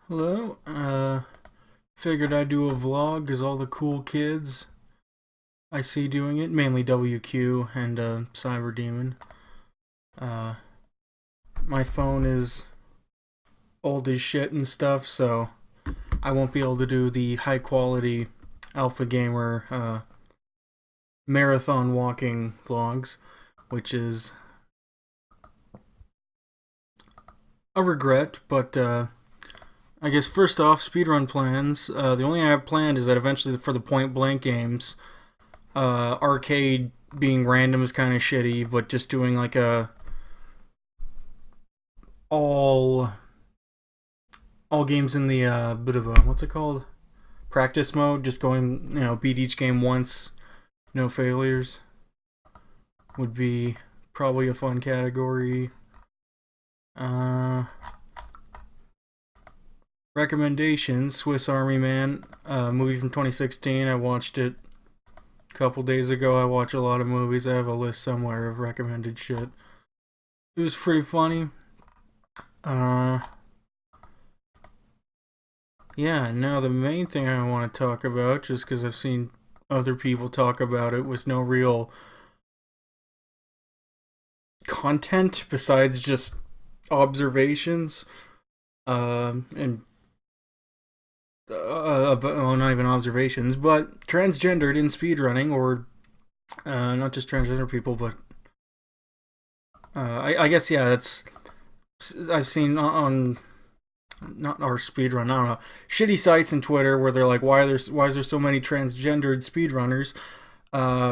Hello. Figured I'd do a vlog because all the cool kids I see doing it, mainly WQ and Cyber Demon. Uh, my phone is old as shit and stuff, so I won't be able to do the high quality Alpha Gamer marathon walking vlogs, which is a regret, but I guess first off, speedrun plans. The only thing I have planned is that eventually for the point blank games, arcade being random is kind of shitty, but just doing like a all all games in the bit of a what's it called, practice mode, just going, beat each game once, no failures, would be probably a fun category. Recommendations: Swiss Army Man, movie from 2016. I watched it a couple days ago. I watch a lot of movies. I have a list somewhere of recommended shit. It was pretty funny. Yeah, now the main thing I want to talk about, just because I've seen other people talk about it with no real content besides just observations, and not even observations, but transgendered in speedrunning, or not just transgender people, but I guess, yeah, that's, I've seen on not our speedrun, I don't know, shitty sites and Twitter where they're like, why is there so many transgendered speedrunners,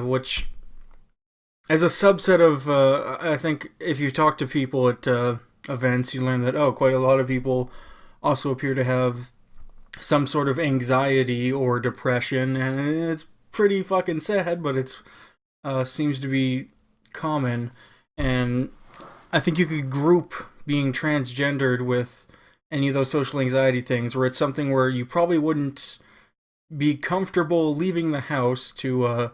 which as a subset of, I think if you talk to people at events, you learn that, quite a lot of people also appear to have some sort of anxiety or depression, and it's pretty fucking sad, but it's seems to be common. And I think you could group being transgendered with any of those social anxiety things, where it's something where you probably wouldn't be comfortable leaving the house to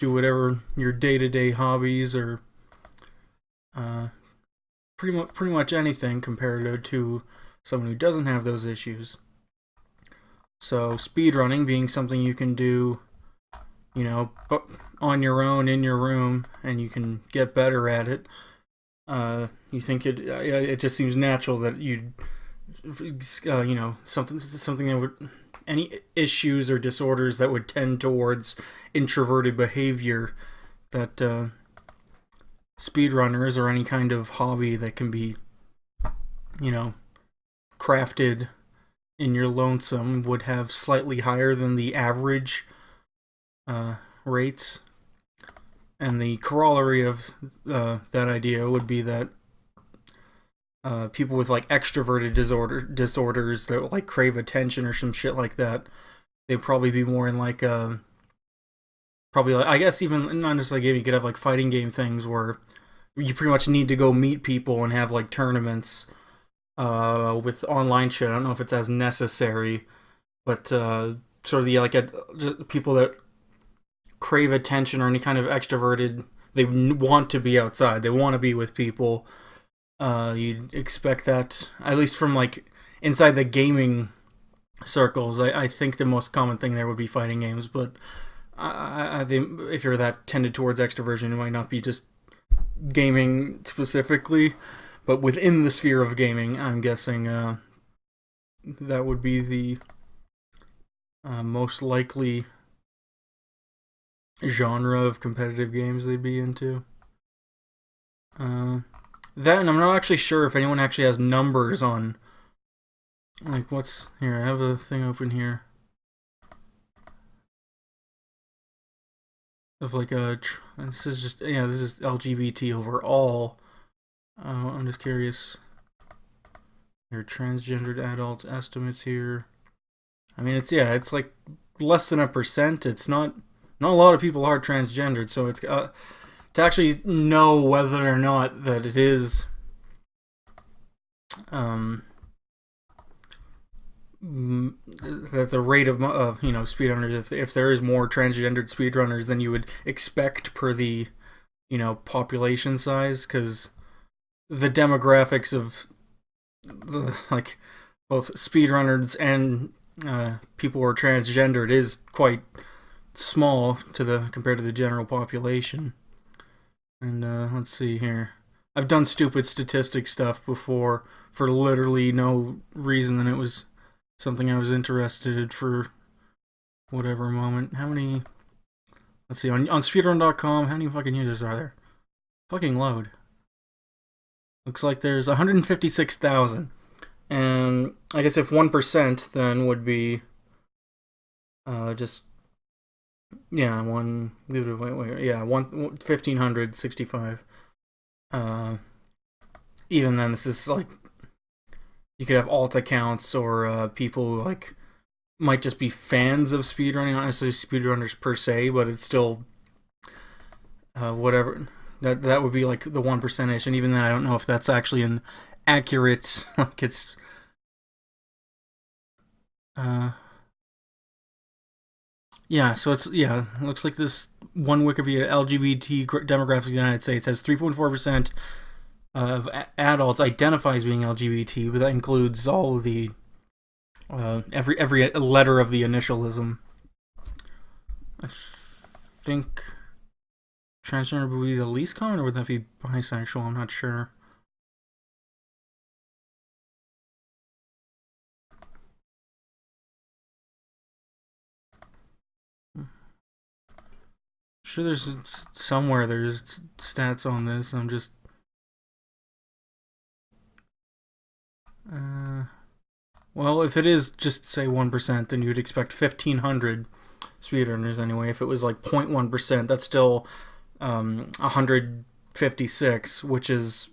do whatever your day-to-day hobbies, or pretty much anything compared to someone who doesn't have those issues. So speedrunning being something you can do, on your own in your room, and you can get better at it. You think it just seems natural that you'd, something that would, any issues or disorders that would tend towards introverted behavior, that speedrunners, or any kind of hobby that can be, crafted in your lonesome, would have slightly higher than the average rates. And the corollary of that idea would be that people with like extroverted disorders that like crave attention or some shit like that, they'd probably be more in like probably like, I guess, even not just like game, you could have like fighting game things where you pretty much need to go meet people and have like tournaments with online shit. I don't know if it's as necessary, but sort of the just people that crave attention or any kind of extroverted, they want to be outside, they want to be with people. You'd expect that, at least from like inside the gaming circles. I think the most common thing there would be fighting games, but I think if you're that tended towards extroversion, it might not be just gaming specifically, but within the sphere of gaming, I'm guessing that would be the most likely genre of competitive games they'd be into. That, and I'm not actually sure if anyone actually has numbers on, like, what's here. I have a thing open here of like this is just, this is LGBT overall. I'm just curious. There are transgendered adult estimates here. I mean, it's like less than 1%. It's not a lot of people are transgendered, so it's to actually know whether or not that it is that the rate of speedrunners, if there is more transgendered speedrunners than you would expect per the population size, because the demographics of the both speedrunners and people who are transgendered is quite small compared to the general population. And let's see here. I've done stupid statistic stuff before for literally no reason, and it was something I was interested in for whatever moment. How many? Let's see, on speedrun.com, how many fucking users are there? Fucking load. Looks like there's 156,000. And I guess if 1% then would be just, yeah, 1,565. Even then, this is like, you could have alt accounts or people who like might just be fans of speedrunning, not necessarily speedrunners per se, but it's still whatever. That would be like the 1%ish, and even then, I don't know if that's actually an accurate. Like it's. Yeah, so it's it looks like this one Wikipedia LGBT demographics in the United States has 3.4% of adults identify as being LGBT, but that includes all of the every letter of the initialism. I think transgender would be the least common, or would that be bisexual? I'm not sure. I'm sure there's somewhere there's stats on this. I'm just well, if it is just say 1%, then you'd expect 1,500 speedrunners anyway. If it was like 0.1%, that's still 156, which is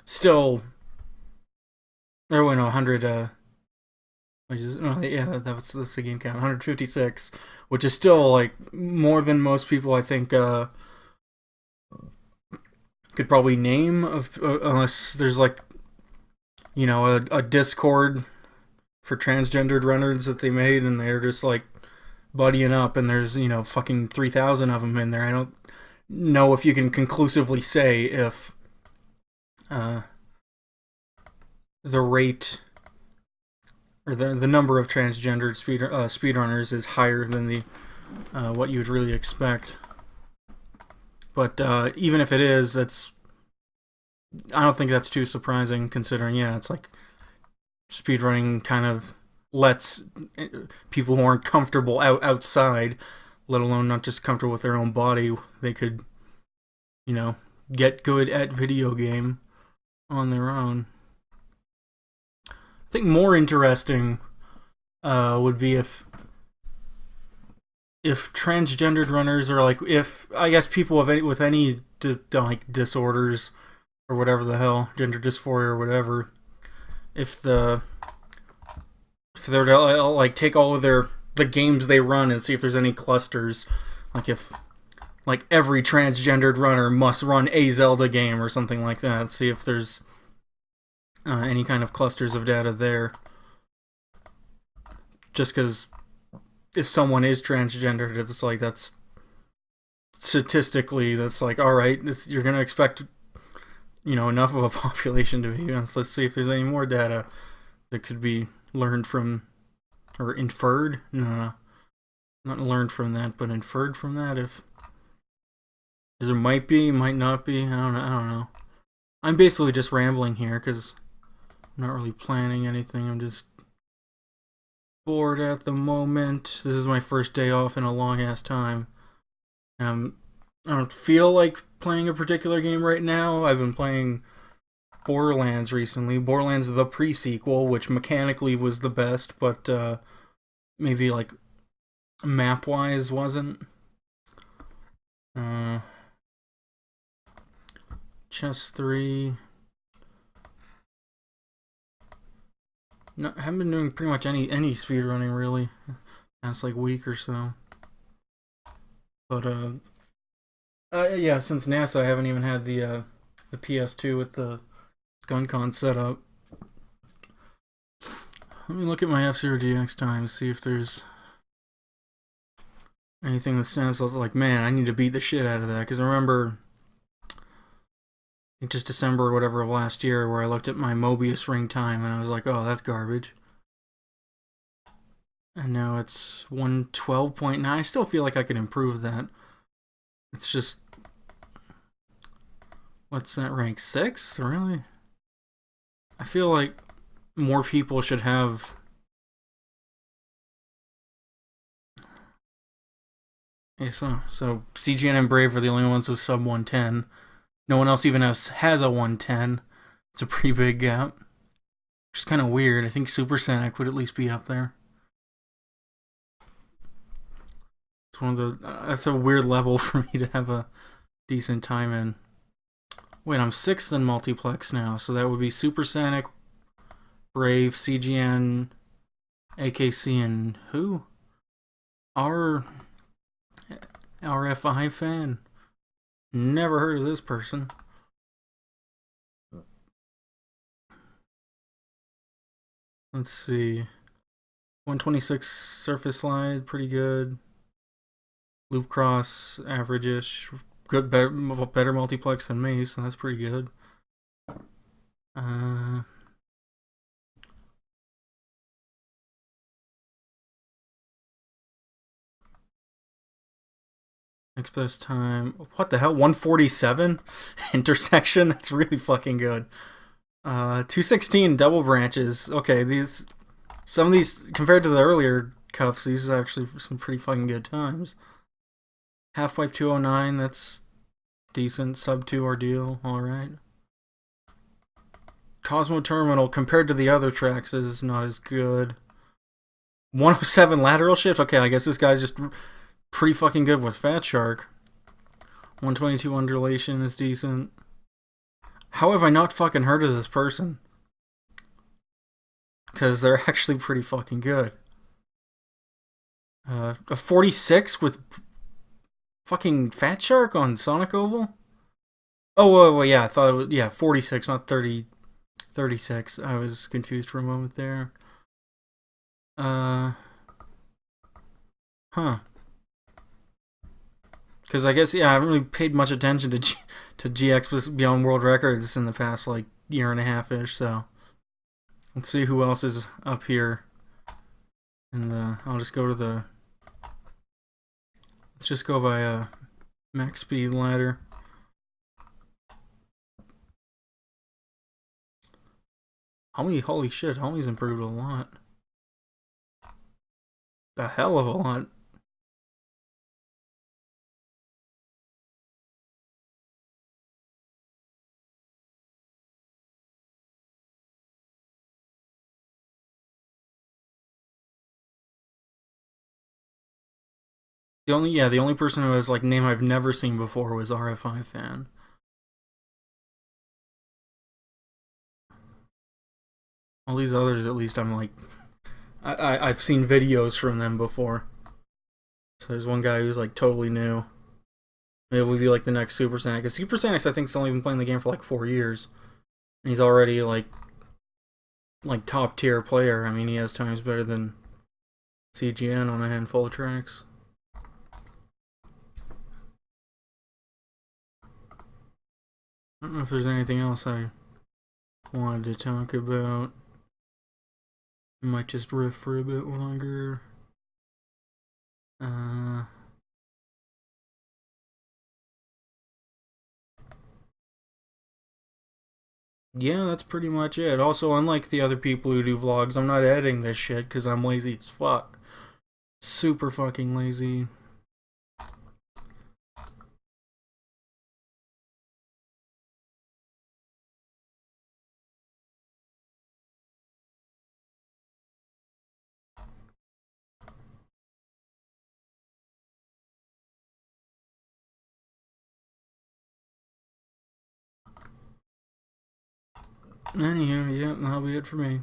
still. Or wait, no, 100. Which is that's the game count. 156, which is still like more than most people I think could probably name, unless there's like a Discord for transgendered runners that they made, and they're just like buddying up, and there's fucking 3,000 of them in there. I don't know if you can conclusively say if the rate or the number of transgendered speedrunners is higher than the what you would really expect. But even if it is, I don't think that's too surprising, considering it's like speedrunning kind of lets people who aren't comfortable outside, let alone not just comfortable with their own body, they could get good at video game on their own. I think more interesting would be if transgendered runners, or like if I guess people with any like disorders or whatever the hell, gender dysphoria or whatever, if they're to like take all of the games they run and see if there's any clusters, like if like every transgendered runner must run a Zelda game or something like that, see if there's any kind of clusters of data there. Just because if someone is transgendered, it's like that's statistically that's like alright, you're gonna expect enough of a population to be. Let's see if there's any more data that could be learned from or inferred. No, not learned from that, but inferred from that. If there might be, might not be. I don't know. I'm basically just rambling here because I'm not really planning anything. I'm just bored at the moment. This is my first day off in a long ass time. I don't feel like playing a particular game right now. I've been playing Borderlands recently. Borderlands the pre-sequel, which mechanically was the best, but maybe like map-wise wasn't. Chess 3. No, I haven't been doing pretty much any speedrunning really past like week or so. But since NASA, I haven't even had the PS2 with the GunCon set up. Let me look at my F-Zero GX time to see if there's anything that stands out like, man, I need to beat the shit out of that. Because I remember just December or whatever of last year, where I looked at my Mobius ring time and I was like, oh, that's garbage. And now it's 112.9. I still feel like I could improve that. It's just, what's that rank? 6th? Really? I feel like more people should have. Yeah, so CGN and Brave are the only ones with sub 110. No one else even has a 110. It's a pretty big gap. Which is kind of weird. I think Super Sonic would at least be up there. It's one of the. That's a weird level for me to have a decent time in. Wait, I'm 6th in multiplex now, so that would be Super Sonic, Brave, CGN, AKC, and who? RFI fan. Never heard of this person. Let's see. 126 surface slide, pretty good. Loop cross, average-ish. Good, better multiplex than me, so that's pretty good. Next best time. What the hell? 147 intersection. That's really fucking good. 216 double branches. Okay, some of these compared to the earlier cuffs, these are actually some pretty fucking good times. Half pipe 209. That's decent. Sub 2 ordeal. All right. Cosmo Terminal compared to the other tracks is not as good. 107 lateral shift. Okay, I guess this guy's just pretty fucking good with Fat Shark. 122 undulation is decent. How have I not fucking heard of this person? Because they're actually pretty fucking good. A 46 with fucking Fat Shark on Sonic Oval? Oh, yeah, I thought it was, yeah, 46, not 30, 36. I was confused for a moment there. Huh. Because I guess, yeah, I haven't really paid much attention to GX Beyond World Records in the past, like, year and a half-ish, so. Let's see who else is up here. And I'll just go to the. Let's just go by max speed ladder. Holy shit, Homie's improved a lot. A hell of a lot. The only person who has like name I've never seen before was RFI fan. All these others, at least, I'm like, I've seen videos from them before. So there's one guy who's like totally new. Maybe it would be like the next Super Sonic. Because Super Sonic's, I think, has only been playing the game for like 4 years. And he's already like top tier player. I mean, he has times better than CGN on a handful of tracks. I don't know if there's anything else I wanted to talk about. I might just riff for a bit longer. Yeah, that's pretty much it. Also, unlike the other people who do vlogs, I'm not editing this shit because I'm lazy as fuck. Super fucking lazy. Anywho, yeah, that'll be it for me.